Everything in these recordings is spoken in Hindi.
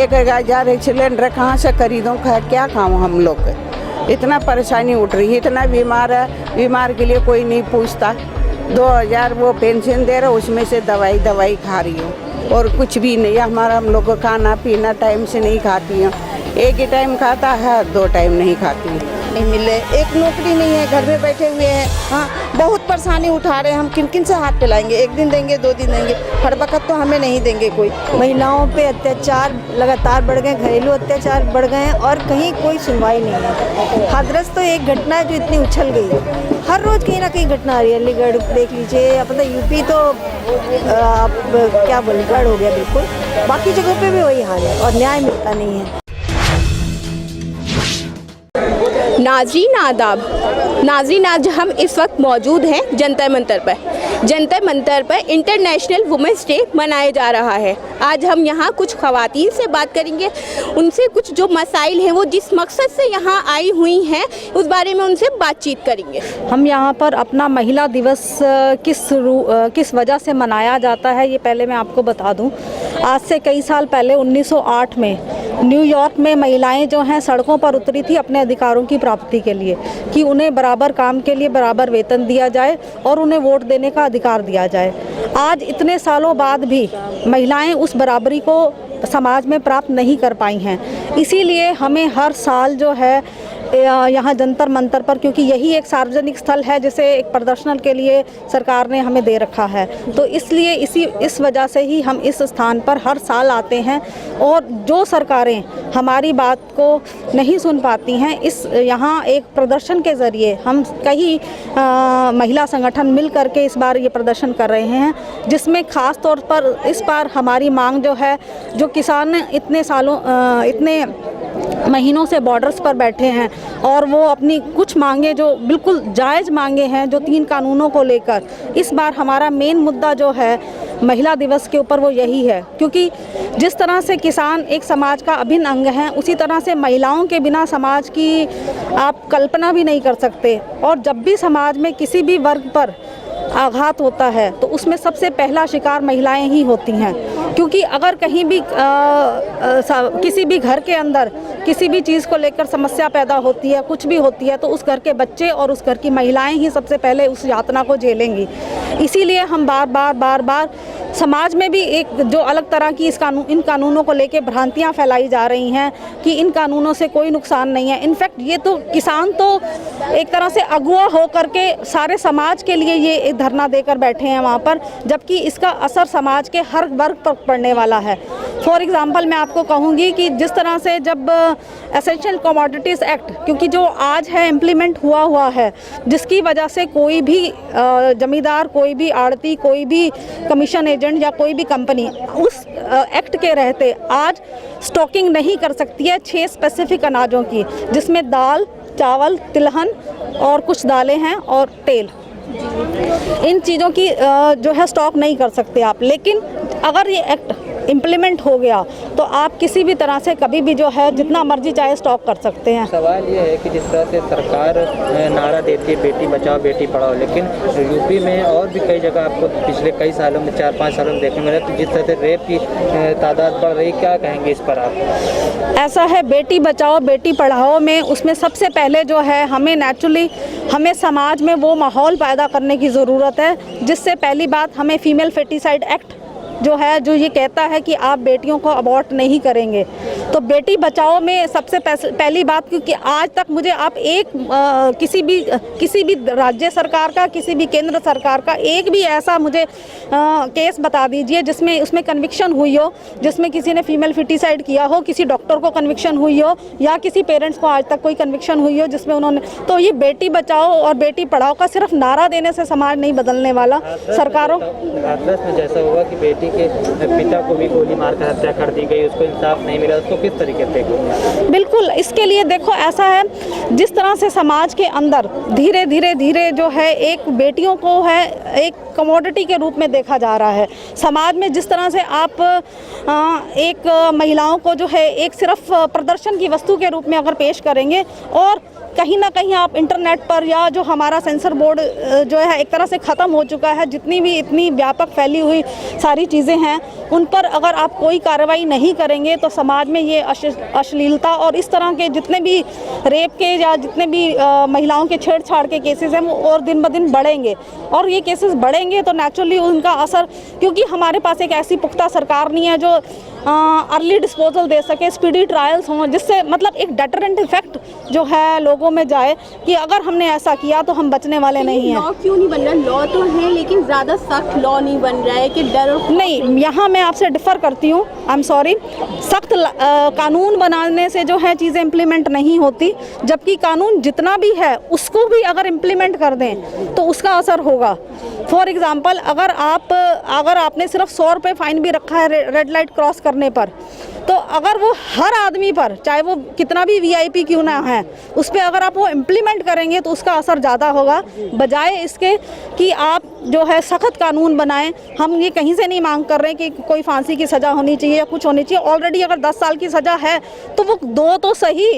1000 सिलेंडर कहाँ से खरीदूँ, क्या खाऊँ हम लोग। इतना परेशानी उठ रही है, इतना बीमार है, बीमार के लिए कोई नहीं पूछता। 2000 वो पेंशन दे रहा, उसमें से दवाई खा रही हूँ और कुछ भी नहीं। हमारा हम लोग को खाना पीना टाइम से नहीं खाती हूँ, एक ही टाइम खाता है, 2 टाइम नहीं खाती। नहीं मिले, एक नौकरी नहीं है, घर में बैठे हुए हैं। हाँ, बहुत परेशानी उठा रहे हैं। हम किन किन से हाथ फैलाएंगे? 1 दिन देंगे, 2 दिन देंगे, हर वक्त तो हमें नहीं देंगे कोई। महिलाओं पे अत्याचार लगातार बढ़ गए, घरेलू अत्याचार बढ़ गए हैं और कहीं कोई सुनवाई नहीं है। हाथरस तो एक घटना है जो इतनी उछल गई है, हर रोज़ कहीं ना कहीं घटना आ रही है। अलीगढ़ देख लीजिए, अपना यूपी तो आप क्या बोले, गढ़ हो गया बिल्कुल। बाकी जगहों पे भी वही हाल है और न्याय मिलता नहीं है। नाज़रीन आदाब। नाज़रीन, आज हम इस वक्त मौजूद हैं जंतर मंतर पर। जंतर मंतर पर इंटरनेशनल वुमेंस डे मनाया जा रहा है। आज हम यहाँ कुछ ख़वातीन से बात करेंगे, उनसे कुछ जो मसाइल हैं वो जिस मकसद से यहाँ आई हुई हैं उस बारे में उनसे बातचीत करेंगे। हम यहाँ पर अपना महिला दिवस किस वजह से मनाया जाता है ये पहले मैं आपको बता दूँ। आज से कई साल पहले 1908 में न्यूयॉर्क में महिलाएं जो हैं सड़कों पर उतरी थी अपने अधिकारों की प्राप्ति के लिए, कि उन्हें बराबर काम के लिए बराबर वेतन दिया जाए और उन्हें वोट देने का अधिकार दिया जाए। आज इतने सालों बाद भी महिलाएं उस बराबरी को समाज में प्राप्त नहीं कर पाई हैं। इसीलिए हमें हर साल जो है यहाँ जंतर मंतर पर, क्योंकि यही एक सार्वजनिक स्थल है जिसे एक प्रदर्शन के लिए सरकार ने हमें दे रखा है, तो इसलिए इस वजह से ही हम इस स्थान पर हर साल आते हैं। और जो सरकारें हमारी बात को नहीं सुन पाती हैं, इस यहाँ एक प्रदर्शन के ज़रिए हम कई महिला संगठन मिल करके इस बार ये प्रदर्शन कर रहे हैं, जिसमें ख़ास तौर पर इस बार हमारी मांग जो है, जो किसान इतने महीनों से बॉर्डर्स पर बैठे हैं और वो अपनी कुछ मांगे जो बिल्कुल जायज़ मांगे हैं, जो 3 कानूनों को लेकर, इस बार हमारा मेन मुद्दा जो है महिला दिवस के ऊपर वो यही है। क्योंकि जिस तरह से किसान एक समाज का अभिन्न अंग है, उसी तरह से महिलाओं के बिना समाज की आप कल्पना भी नहीं कर सकते। और जब भी समाज में किसी भी वर्ग पर आघात होता है तो उसमें सबसे पहला शिकार महिलाएं ही होती हैं। क्योंकि अगर कहीं भी किसी भी घर के अंदर किसी भी चीज़ को लेकर समस्या पैदा होती है, कुछ भी होती है, तो उस घर के बच्चे और उस घर की महिलाएं ही सबसे पहले उस यातना को झेलेंगी। इसीलिए हम बार बार समाज में भी एक जो अलग तरह की इन कानूनों को लेकर भ्रांतियां फैलाई जा रही हैं कि इन कानूनों से कोई नुकसान नहीं है। इनफैक्ट ये तो किसान तो एक तरह से अगुआ हो करके सारे समाज के लिए ये एक धरना देकर बैठे हैं वहाँ पर, जबकि इसका असर समाज के हर वर्ग पर पड़ने वाला है। फॉर एग्ज़ाम्पल मैं आपको कहूँगी कि जिस तरह से जब एसेंशियल कमोडिटीज़ एक्ट, क्योंकि जो आज है इम्प्लीमेंट हुआ है, जिसकी वजह से कोई भी जमींदार, कोई भी आड़ती, कोई भी कमीशन एजेंट या कोई भी कंपनी उस एक्ट के रहते आज स्टॉकिंग नहीं कर सकती है 6 स्पेसिफिक अनाजों की, जिसमें दाल, चावल, तिलहन और कुछ दालें हैं और तेल। इन चीज़ों की जो है स्टॉक नहीं कर सकते आप। लेकिन अगर ये एक्ट इम्प्लीमेंट हो गया तो आप किसी भी तरह से कभी भी जो है जितना मर्जी चाहे स्टॉक कर सकते हैं। सवाल ये है कि जिस तरह से सरकार नारा देती है बेटी बचाओ बेटी पढ़ाओ, लेकिन यूपी में और भी कई जगह आपको पिछले कई सालों में 4-5 सालों में देखने मिला, तो जिस तरह से रेप की तादाद बढ़ रही, क्या कहेंगे इस पर आप? ऐसा है, बेटी बचाओ बेटी पढ़ाओ में उसमें सबसे पहले जो है हमें समाज में वो माहौल पैदा करने की ज़रूरत है, जिससे पहली बात हमें फीमेल फेटिसाइड एक्ट जो ये कहता है कि आप बेटियों को अबॉर्ट नहीं करेंगे। तो बेटी बचाओ में सबसे पहली बात, क्योंकि आज तक मुझे आप किसी भी राज्य सरकार का, किसी भी केंद्र सरकार का एक भी ऐसा मुझे केस बता दीजिए जिसमें उसमें कन्विक्शन हुई हो, जिसमें किसी ने फीमेल फेटिसाइड किया हो, किसी डॉक्टर को कन्विक्शन हुई हो या किसी पेरेंट्स को आज तक कोई कन्विक्शन हुई हो जिसमें उन्होंने। तो ये बेटी बचाओ और बेटी पढ़ाओ का सिर्फ नारा देने से समाज नहीं बदलने वाला। सरकारों में जैसा हुआ कि बेटी के पिता को भी गोली मारकर हत्या कर दी गई, उसको इंसाफ नहीं मिला, उसको किस तरीके से? बिल्कुल, इसके लिए देखो ऐसा है, जिस तरह से समाज के अंदर धीरे जो है एक बेटियों को है एक कमोडिटी के रूप में देखा जा रहा है। समाज में जिस तरह से आप एक महिलाओं को जो है एक सिर्फ प्रदर्शन की वस्तु के रूप में अगर पेश करेंगे और कहीं ना कहीं आप इंटरनेट पर या जो हमारा सेंसर बोर्ड जो है एक तरह से ख़त्म हो चुका है, जितनी भी इतनी व्यापक फैली हुई सारी चीज़ें हैं उन पर अगर आप कोई कार्रवाई नहीं करेंगे तो समाज में ये अश्लीलता और इस तरह के जितने भी रेप के या जितने भी महिलाओं के छेड़छाड़ के केसेस हैं वो और दिन ब दिन बढ़ेंगे, और ये केसेस बढ़ेंगे तो नेचुरली उनका असर, क्योंकि हमारे पास एक ऐसी पुख्ता सरकार नहीं है जो अर्ली डिस्पोजल दे सके, स्पीडी ट्रायल्स हों, जिससे मतलब एक डेटरेंट इफेक्ट जो है लोगों में जाए कि अगर हमने ऐसा किया तो हम बचने वाले नहीं हैं। लॉ क्यों नहीं बन रहा? लॉ तो है लेकिन ज़्यादा सख्त लॉ नहीं बन रहा है कि डर और नहीं, यहाँ मैं आपसे डिफ़र करती हूँ, आई एम सॉरी। सख्त कानून बनाने से जो है चीज़ें इम्प्लीमेंट नहीं होती, जबकि कानून जितना भी है उसको भी अगर इम्प्लीमेंट कर दें तो उसका असर होगा। फॉर एग्ज़ाम्पल अगर आपने सिर्फ 100 रुपये फ़ाइन भी रखा है रेड लाइट क्रॉस करने पर, तो अगर वो हर आदमी पर, चाहे वो कितना भी VIP क्यों ना है, उस पर अगर आप वो इम्प्लीमेंट करेंगे तो उसका असर ज़्यादा होगा, बजाय इसके कि आप जो है सख्त कानून बनाएं। हम ये कहीं से नहीं मांग कर रहे हैं कि कोई फांसी की सज़ा होनी चाहिए या कुछ होनी चाहिए। ऑलरेडी अगर 10 साल की सज़ा है तो वो 2 तो सही।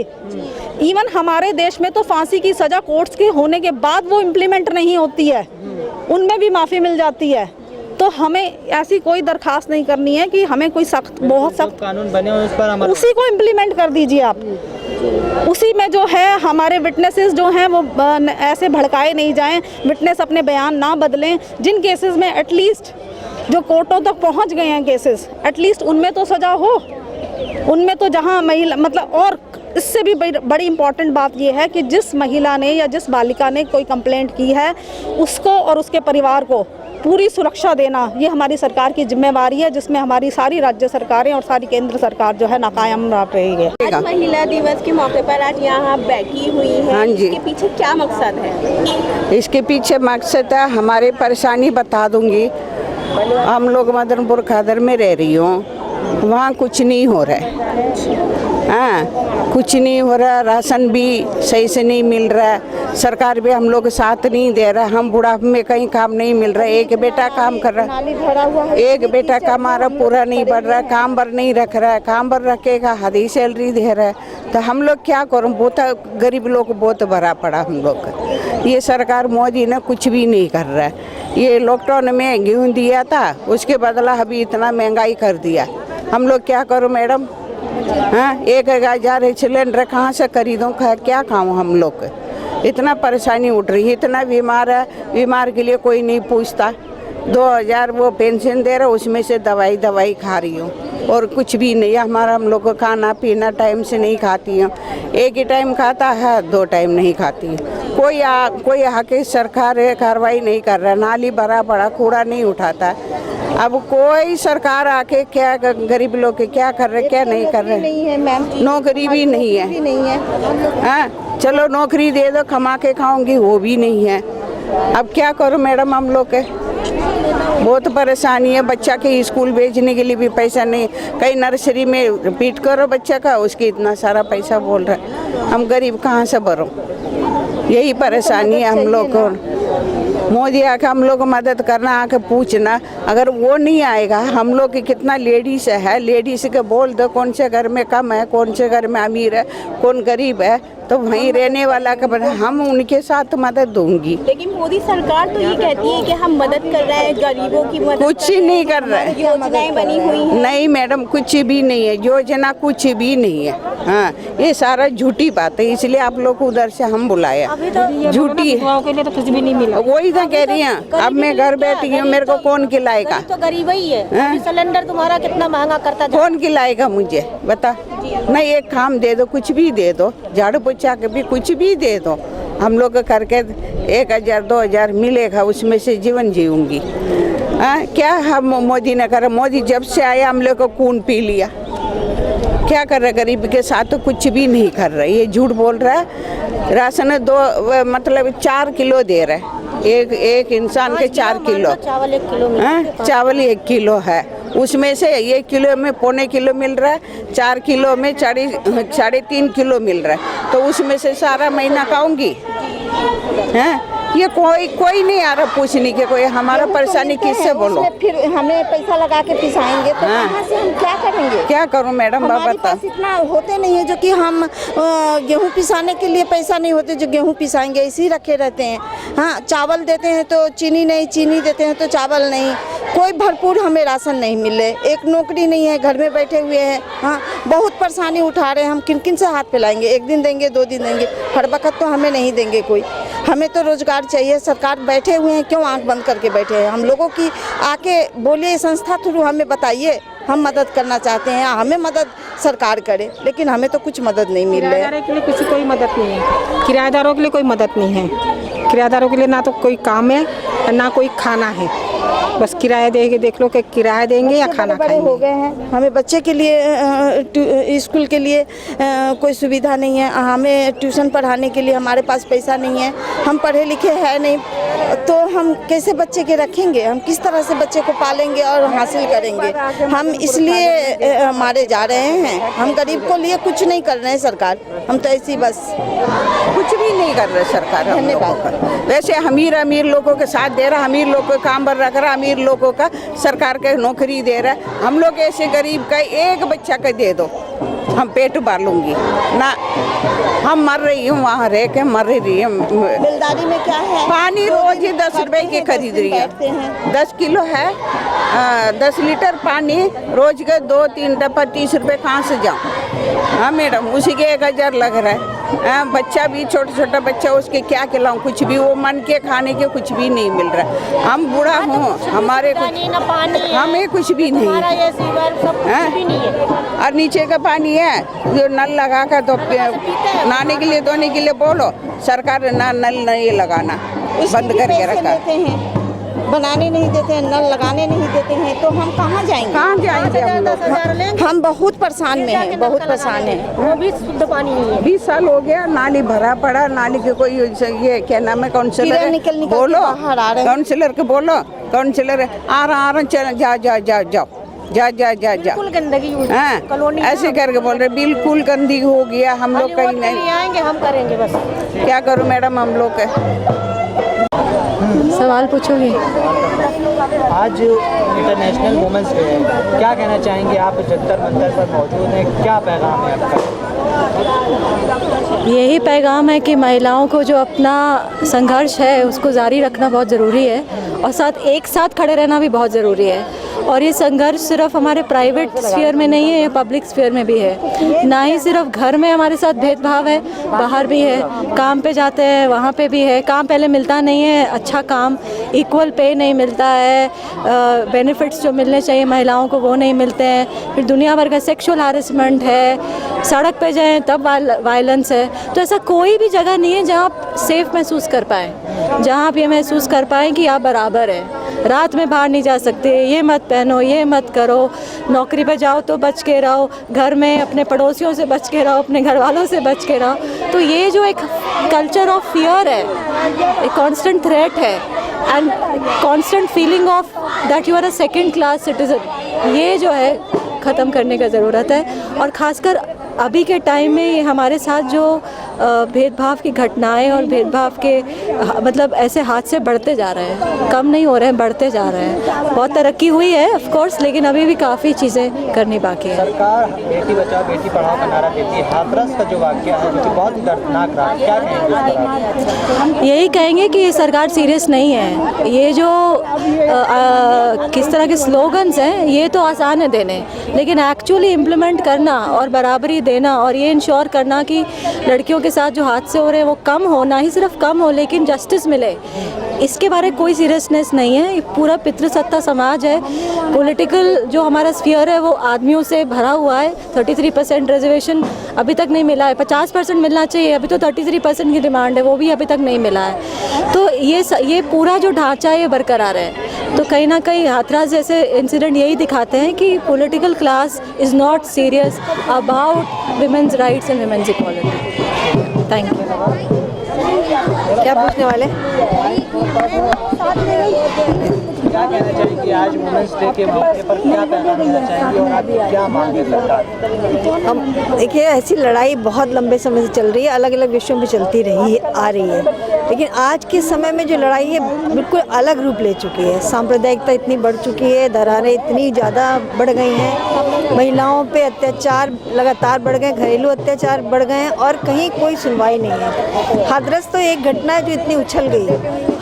इवन हमारे देश में तो फांसी की सज़ा कोर्ट्स के होने के बाद वो इम्प्लीमेंट नहीं होती है, उनमें भी माफ़ी मिल जाती है। तो हमें ऐसी कोई दरखास्त नहीं करनी है कि हमें कोई सख्त, बहुत सख्त कानून बने हो उस पर उसी को इम्प्लीमेंट कर दीजिए आप। उसी में जो है हमारे विटनेसेस जो हैं वो ऐसे भड़काए नहीं जाएं, विटनेस अपने बयान ना बदलें। जिन केसेस में एटलीस्ट जो कोर्टों तक पहुंच गए हैं केसेस, एटलीस्ट उनमें तो सज़ा हो, उनमें तो जहां महिला मतलब, और इससे भी बड़ी इम्पॉर्टेंट बात यह है कि जिस महिला ने या जिस बालिका ने कोई कंप्लेंट की है उसको और उसके परिवार को पूरी सुरक्षा देना, ये हमारी सरकार की जिम्मेवारी है, जिसमें हमारी सारी राज्य सरकारें और सारी केंद्र सरकार जो है नाकाम रह रही है। आज महिला दिवस के मौके पर आज यहाँ बैठी हुई है, हाँ जी। इसके पीछे क्या मकसद है? इसके पीछे मकसद है, हमारी परेशानी बता दूंगी। हम लोग मदनपुर खादर में रह रही हूँ, वहाँ कुछ नहीं हो रहा है, हाँ कुछ नहीं हो रहा, राशन भी सही से नहीं मिल रहा है, सरकार भी हम लोग साथ नहीं दे रहा, हम बुढ़ापे में कहीं काम नहीं मिल रहा। एक बेटा काम कर रहा है, एक बेटा हमारा पूरा नहीं बढ़ रहा है, काम पर नहीं रख रहा है, काम पर रखेगा आधी सैलरी दे रहा है, तो हम लोग क्या करूँ? बहुत गरीब लोग बहुत भरा पड़ा हम लोग का। ये सरकार मोदी ने कुछ भी नहीं कर रहा है। ये लॉकडाउन में गेहूँ दिया था, उसके बदला अभी इतना महंगाई कर दिया, हम लोग क्या करूँ मैडम? हाँ 1000 सिलेंडर कहाँ से खरीदूँ? क्या खाऊँ हम लोग? इतना परेशानी उठ रही है, इतना बीमार है, बीमार के लिए कोई नहीं पूछता। 2000 वो पेंशन दे रहा, उसमें से दवाई खा रही हूँ और कुछ भी नहीं। हमारा हम लोग को खाना पीना टाइम से नहीं खाती हूँ, एक ही टाइम खाता है, 2 टाइम नहीं खाती। कोई आके सरकार कार्रवाई नहीं कर रहा, नाली भरा पड़ा, कूड़ा नहीं उठाता। अब कोई सरकार आके क्या गरीब लोग के क्या कर रहे, क्या नहीं कर रहे? नहीं है मैम, नौकरी भी नहीं है, नहीं है। हाँ चलो नौकरी दे दो, कमा के खाऊंगी, वो भी नहीं है। अब क्या करो मैडम? हम लोग के बहुत परेशानी है, बच्चा के स्कूल भेजने के लिए भी पैसा नहीं, कहीं नर्सरी में रिपीट करो बच्चा का, उसकी इतना सारा पैसा बोल रहा है, हम गरीब कहाँ से भरो? यही परेशानी है हम लोग को। मोदी आके हम लोग को मदद करना, आके पूछना, अगर वो नहीं आएगा, हम लोग की कितना लेडीज है, लेडीज के बोल दो कौन से घर में कम है, कौन से घर में अमीर है, कौन गरीब है, तो वहीं रहने वाला का बना, हम उनके साथ मदद दूंगी। लेकिन मोदी सरकार तो ये कहती है कि हम मदद कर रहे हैं, गरीबों की मदद, कुछ ही नहीं कर रहा है, योजनाएं बनी हुई हैं। नहीं मैडम कुछ भी नहीं है, योजना कुछ भी नहीं है। हाँ ये सारा झूठी बात है, इसलिए आप लोग को उधर से हम बुलाया, झूठी है। के लिए तो कुछ भी नहीं मिला। वही तो कह रही हैं, अब मैं घर बैठी हूँ, मेरे को कौन खिलाएगा? तो गरीब ही है, सिलेंडर तुम्हारा कितना महंगा करता जा। कौन खिलाएगा मुझे बता? नहीं एक काम दे दो, कुछ भी दे दो, झाड़ू पोछा के भी कुछ भी दे दो, हम लोग करके 1000 2000 मिलेगा, उसमें से जीवन जीऊंगी। क्या हम मोदी ने करा? मोदी जब से आया हम लोग को खून पी लिया, क्या कर रहा है गरीब के साथ? तो कुछ भी नहीं कर रहा है, ये झूठ बोल रहा है। राशन 4 किलो दे रहा है, एक इंसान के 4 किलो चावल 1 किलो, चावल 1 किलो है, उसमें से 1 किलो में 1.25 किलो मिल रहा है, 4 किलो में 3.5 किलो मिल रहा है, तो उसमें से सारा महीना खाऊंगी? हैं ये कोई नहीं आ रहा पूछने के, कोई हमारा परेशानी किससे बोलो। उसमें फिर हमें पैसा लगा के पिसाएंगे तो हाँ। कहाँ से हम क्या करेंगे? क्या करूं मैडम, हमारे बता। पास इतना होते नहीं है जो कि हम गेहूं पिसाने के लिए पैसा नहीं होते जो गेहूं पिसाएंगे, इसी रखे रहते हैं। हाँ, चावल देते हैं तो चीनी नहीं, चीनी देते हैं तो चावल नहीं, कोई भरपूर हमें राशन नहीं मिले। एक नौकरी नहीं है, घर में बैठे हुए हैं। हाँ, बहुत परेशानी उठा रहे हैं, हम किन किन से हाथ फैलाएंगे? एक दिन देंगे, 2 दिन देंगे, हर वक्त तो हमें नहीं देंगे कोई। हमें तो रोजगार चाहिए। सरकार बैठे हुए हैं, क्यों आंख बंद करके बैठे हैं? हम लोगों की आके बोलिए, संस्था थ्रू हमें बताइए, हम मदद करना चाहते हैं, हमें मदद सरकार करे, लेकिन हमें तो कुछ मदद नहीं मिल रही है। किराएदारों के लिए कुछ कोई मदद नहीं है, किराएदारों के लिए कोई मदद नहीं है। किराएदारों के लिए ना तो कोई काम है और ना कोई खाना है, बस किराया देके देख लो कि किराया देंगे या खाना बड़े हो गए हैं, हमें बच्चे के लिए स्कूल के लिए कोई सुविधा नहीं है, हमें ट्यूशन पढ़ाने के लिए हमारे पास पैसा नहीं है, हम पढ़े लिखे हैं नहीं, तो हम कैसे बच्चे के रखेंगे? हम किस तरह से बच्चे को पालेंगे और हासिल करेंगे? हम इसलिए मारे जा रहे हैं। हम गरीब को लिए कुछ नहीं कर रहे हैं सरकार, हम तो ऐसी बस कुछ भी नहीं कर रहे सरकार हम लोगों का। वैसे अमीर लोगों के साथ दे रहा, अमीर लोगों को काम पर रख रहा, अमीर लोगों का सरकार के नौकरी दे रहा है। हम लोग ऐसे गरीब का एक बच्चा का दे दो, हम पेट भर लूंगी ना। हम मर रही हूँ, वहाँ रह के मर रही हूँ। बेलदारी में क्या है? पानी रोज ही 10 रुपए की खरीद रही है, 10 किलो है, 10 लीटर पानी रोज के 2-3 डब्बा 30 रुपए कहाँ से जाऊँ? हाँ मैडम, उसी के 1000 लग रहा है। बच्चा भी छोटा बच्चा, उसके क्या खिलाऊं? कुछ भी वो मन के खाने के कुछ भी नहीं मिल रहा। हम बूढ़ा हूँ, हमारे हमें कुछ भी नहीं है। और नीचे का पानी है जो नल लगा कर तो नहाने के लिए धोने के लिए बोलो, सरकार ना नल नहीं लगाना बंद करके रखा, बनाने नहीं देते हैं, नल लगाने नहीं देते हैं, तो हम कहाँ जाएंगे? कहाँ जाएंगे हम लोग? हम बहुत परेशान में हैं, बहुत परेशान हैं। वो भी शुद्ध पानी नहीं है। 20 साल हो गया, नाली भरा पड़ा, नाली के कोई ये क्या नाम है, काउंसलर है, बोलो काउंसलर के बोलो, काउंसलर आ रहा चल जा बिल्कुल गंदगी हुई है। हाँ, ऐसे करके बोल रहे, बिल्कुल गंदी हो गया। हम लोग कहीं नहीं आएंगे, हम करेंगे बस। क्या करूं मैडम, हम लोग के सवाल पूछोगे? आज इंटरनेशनल वुमेंस डे है, क्या कहना चाहेंगे आप? जंतर मंतर पर मौजूद हैं, क्या पैगाम है आपका? यही पैगाम है कि महिलाओं को जो अपना संघर्ष है उसको जारी रखना बहुत ज़रूरी है, और एक साथ खड़े रहना भी बहुत ज़रूरी है। और ये संघर्ष सिर्फ हमारे प्राइवेट स्फीयर में नहीं है, ये पब्लिक स्फीयर में भी है। ना ही सिर्फ घर में हमारे साथ भेदभाव है, बाहर भी है, काम पे जाते हैं वहाँ पे भी है। काम पहले मिलता नहीं है, अच्छा काम, इक्वल पे नहीं मिलता है, बेनिफिट्स जो मिलने चाहिए महिलाओं को वो नहीं मिलते हैं। फिर दुनिया भर का सेक्सुअल हैरेसमेंट है, सड़क पे जाएं तब वायलेंस है। तो ऐसा कोई भी जगह नहीं है जहाँ आप सेफ महसूस कर पाएँ, जहाँ आप ये महसूस कर पाएँ कि आप बराबर हैं। रात में बाहर नहीं जा सकते, ये मत पहनो, ये मत करो, नौकरी पे जाओ तो बच के रहो, घर में अपने पड़ोसियों से बच के रहो, अपने घर वालों से बच के रहो। तो ये जो एक कल्चर ऑफ फियर है, एक कांस्टेंट थ्रेट है, and constant feeling of that you are a second class citizen, ये जो है ख़त्म करने का ज़रूरत है। और ख़ासकर अभी के टाइम में हमारे साथ जो भेदभाव की घटनाएं और भेदभाव के मतलब ऐसे हादसे बढ़ते जा रहे हैं, कम नहीं हो रहे हैं, बढ़ते जा रहे हैं। बहुत तरक्की हुई है ऑफ कोर्स, लेकिन अभी भी काफ़ी चीज़ें करनी बाकी है। सरकार बेटी बचाओ बेटी पढ़ाओ का नारा देती है, हाथरस का जो वाक़या है जो कि बहुत ही दर्दनाक रहा, क्या कहेंगे? यही कहेंगे कि ये सरकार सीरियस नहीं है। ये जो किस तरह के स्लोगन्स हैं ये तो आसान है देने, लेकिन एक्चुअली इम्प्लीमेंट करना और बराबरी देना और ये इंश्योर करना कि लड़कियों के साथ जो हादसे हो रहे हैं वो कम हो, ना ही सिर्फ कम हो लेकिन जस्टिस मिले, इसके बारे में कोई सीरियसनेस नहीं है। पूरा पितृसत्ता समाज है, पॉलिटिकल जो हमारा स्फीयर है वो आदमियों से भरा हुआ है। 33% रिजर्वेशन अभी तक नहीं मिला है, 50% मिलना चाहिए, अभी तो 33% की डिमांड है, वो भी अभी तक नहीं मिला है। तो ये पूरा जो ढांचा है ये बरकरार है। तो कहीं ना कहीं हाथरस जैसे इंसिडेंट यही दिखाते हैं कि political class is not serious about women's rights and women's equality. Thank you. क्या पूछने वाले? क्या कहना चाहेंगी आज वुमेंस डे के मौके पर, क्या पैगाम देना चाहेंगी और आप क्या मांगे सरकार? हम देखिए, ऐसी लड़ाई बहुत लंबे समय से चल रही है, अलग अलग विषयों में चलती रही आ रही है। लेकिन आज के समय में जो लड़ाई है बिल्कुल अलग रूप ले चुकी है। सांप्रदायिकता इतनी बढ़ चुकी है, दरारें इतनी ज़्यादा बढ़ गई हैं, महिलाओं पे अत्याचार लगातार बढ़ गए, घरेलू अत्याचार बढ़ गए हैं और कहीं कोई सुनवाई नहीं है। हाथरस तो एक घटना है जो इतनी उछल गई,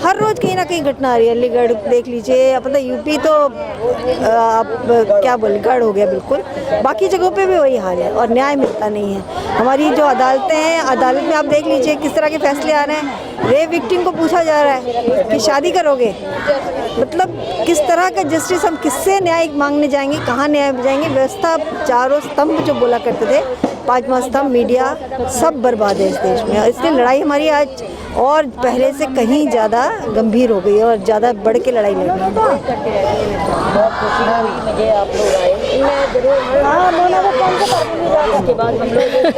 हर रोज़ कहीं ना कहीं घटना आ रही है। अलीगढ़ देख लीजिए, अपना यूपी तो आप क्या बोले गढ़ हो गया बिल्कुल, बाकी जगहों पे भी वही हाल है और न्याय मिलता नहीं है। हमारी जो अदालतें हैं, अदालत में आप देख लीजिए किस तरह के फैसले आ रहे हैं। रेप विक्टिम को पूछा जा रहा है कि शादी करोगे, मतलब किस तरह का जस्टिस, हम किससे न्याय मांगने जाएंगे, कहाँ न्याय जाएंगे। व्यवस्था चारों स्तंभ जो बोला करते थे, पांचवा स्तंभ मीडिया, सब बर्बाद है इस देश में। इसलिए लड़ाई हमारी आज और पहले से कहीं ज़्यादा गंभीर हो गई है और ज़्यादा बढ़ के लड़ाई लड़ रही है।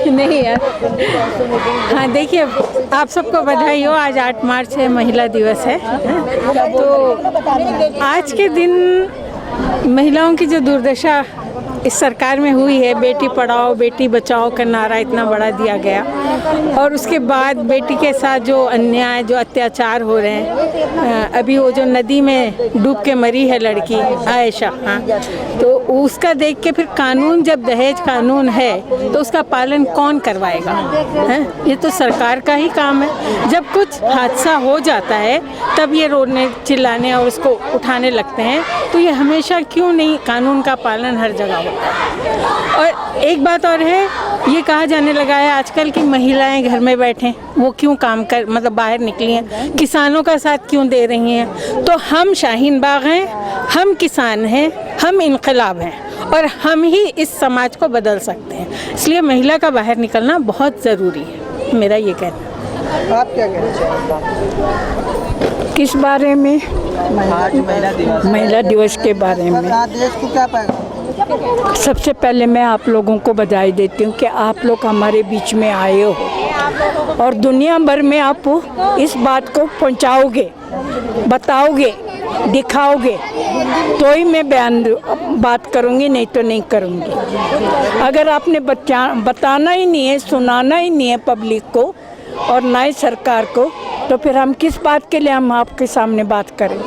नहीं यार, हाँ देखिए, आप सबको बधाई हो। आज 8 मार्च है, महिला दिवस है। तो आज के दिन महिलाओं की जो दुर्दशा इस सरकार में हुई है, बेटी पढ़ाओ बेटी बचाओ का नारा इतना बड़ा दिया गया और उसके बाद बेटी के साथ जो अन्याय, जो अत्याचार हो रहे हैं, अभी वो जो नदी में डूब के मरी है लड़की आयशा, हाँ, तो उसका देख के फिर कानून, जब दहेज कानून है तो उसका पालन कौन करवाएगा? हैं? ये तो सरकार का ही काम है। जब कुछ हादसा हो जाता है तब ये रोने चिल्लाने और उसको उठाने लगते हैं, तो ये हमेशा क्यों नहीं कानून का पालन हर जगह होता है? और एक बात और है, ये कहा जाने लगा है आजकल कि महिलाएं घर में बैठें, वो क्यों काम कर, मतलब बाहर निकली हैं, किसानों का साथ क्यों दे रही हैं? तो हम शाहीन बाग हैं, हम किसान हैं, हम इनकलाब हैं और हम ही इस समाज को बदल सकते हैं। इसलिए महिला का बाहर निकलना बहुत ज़रूरी है, मेरा ये कहना। आप क्या कहना चाहेंगे? किस बारे में? आज महिला दिवस के बारे में। देश को क्या पाएगा? सबसे पहले मैं आप लोगों को बधाई देती हूँ कि आप लोग हमारे बीच में आए हो और दुनिया भर में आप इस बात को पहुँचाओगे, बताओगे, दिखाओगे, तो ही मैं बात करूँगी, नहीं तो नहीं करूँगी। अगर आपने बताना ही नहीं है, सुनाना ही नहीं है पब्लिक को और ना ही सरकार को, तो फिर हम किस बात के लिए हम आपके सामने बात करें?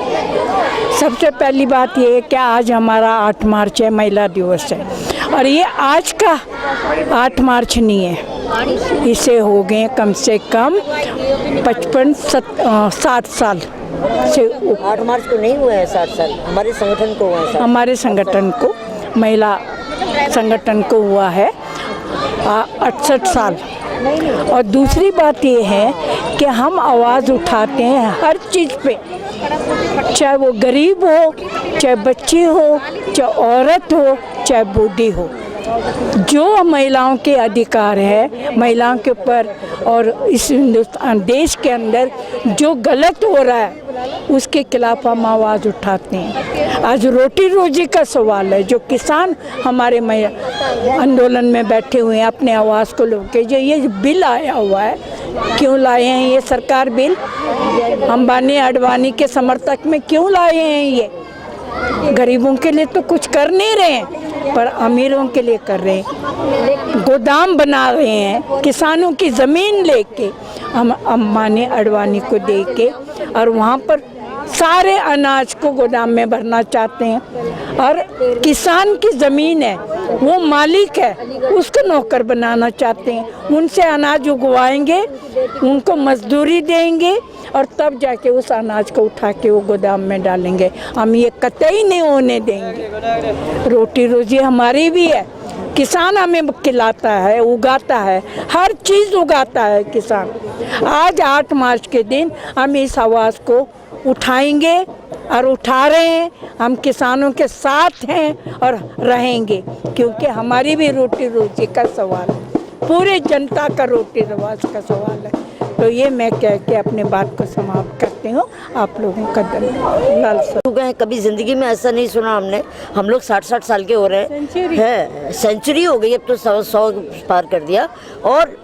सबसे पहली बात ये है कि आज हमारा 8 मार्च है, महिला दिवस है और ये आज का 8 मार्च नहीं है, इसे हो गए कम से कम 55-60 साल से। 8 मार्च को नहीं हुआ है 60 साल, हमारे संगठन को हुआ है। हमारे संगठन को, महिला संगठन को हुआ है 68 साल। और दूसरी बात ये है कि हम आवाज़ उठाते हैं हर चीज़ पे, चाहे वो गरीब हो, चाहे बच्ची हो, चाहे औरत हो, चाहे बूढ़ी हो। जो महिलाओं के अधिकार है, महिलाओं के ऊपर और इस हिंदुस्तान देश के अंदर जो गलत हो रहा है उसके खिलाफ हम आवाज़ उठाते हैं। आज रोटी रोजी का सवाल है, जो किसान हमारे आंदोलन में बैठे हुए हैं अपने आवाज़ को लेके, जो ये बिल आया हुआ है, क्यों लाए हैं ये सरकार बिल? अंबानी अडवाणी के समर्थक में क्यों लाए हैं ये? गरीबों के लिए तो कुछ कर नहीं रहे हैं, पर अमीरों के लिए कर रहे हैं। गोदाम बना रहे हैं, किसानों की ज़मीन लेके हम अंबानी अडवाणी को दे के और वहाँ पर सारे अनाज को गोदाम में भरना चाहते हैं। और किसान की ज़मीन है, वो मालिक है, उसको नौकर बनाना चाहते हैं। उनसे अनाज उगवाएंगे, उनको मजदूरी देंगे और तब जाके उस अनाज को उठा के वो गोदाम में डालेंगे। हम ये कतई नहीं होने देंगे। रोटी रोजी हमारी भी है, किसान हमें खिलाता है, उगाता है, हर चीज़ उगाता है किसान। आज 8 मार्च के दिन हम इस आवाज़ को उठाएंगे और उठा रहे हैं। हम किसानों के साथ हैं और रहेंगे, क्योंकि हमारी भी रोटी रोजी का सवाल है, पूरे जनता का रोटी रिवाज का सवाल है। तो ये मैं कह के अपने बात को समाप्त करती हूँ। आप लोगों का धन्यवाद। कभी ज़िंदगी में ऐसा नहीं सुना हमने। हम लोग 60-60 साल के हो रहे हैं, सेंचुरी हो गई, अब तो 100 पार कर दिया। और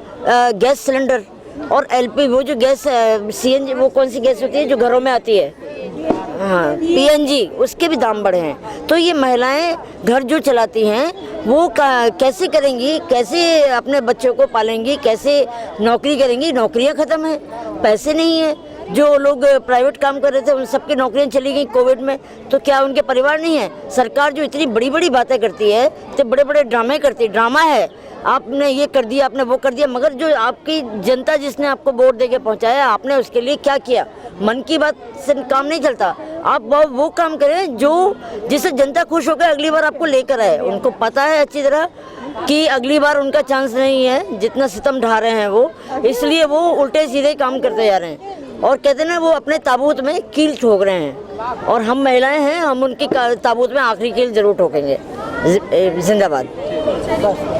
गैस सिलेंडर और एलपी, वो जो गैस सीएनजी, वो कौन सी गैस होती है जो घरों में आती है, हाँ पीएनजी, उसके भी दाम बढ़े हैं। तो ये महिलाएं घर जो चलाती हैं वो कैसे करेंगी, कैसे अपने बच्चों को पालेंगी, कैसे नौकरी करेंगी? नौकरियां ख़त्म है, पैसे नहीं है। जो लोग प्राइवेट काम कर रहे थे उन सबकी नौकरियां चली गई कोविड में, तो क्या उनके परिवार नहीं है? सरकार जो इतनी बड़ी बड़ी बातें करती है, तो बड़े बड़े ड्रामे करती है, ड्रामा है, आपने ये कर दिया, आपने वो कर दिया, मगर जो आपकी जनता जिसने आपको वोट देके पहुंचाया, आपने उसके लिए क्या किया? मन की बात से काम नहीं चलता। आप वो काम करें जो जिससे जनता खुश होकर अगली बार आपको लेकर आए। उनको पता है अच्छी तरह कि अगली बार उनका चांस नहीं है, जितना सितम ढा रहे हैं वो, इसलिए वो उल्टे सीधे काम करते जा रहे हैं और कहते हैं ना, वो अपने ताबूत में कील ठोक रहे हैं। और हम महिलाएं हैं, हम उनकी ताबूत में आखिरी कील जरूर ठोकेंगे। जिंदाबाद।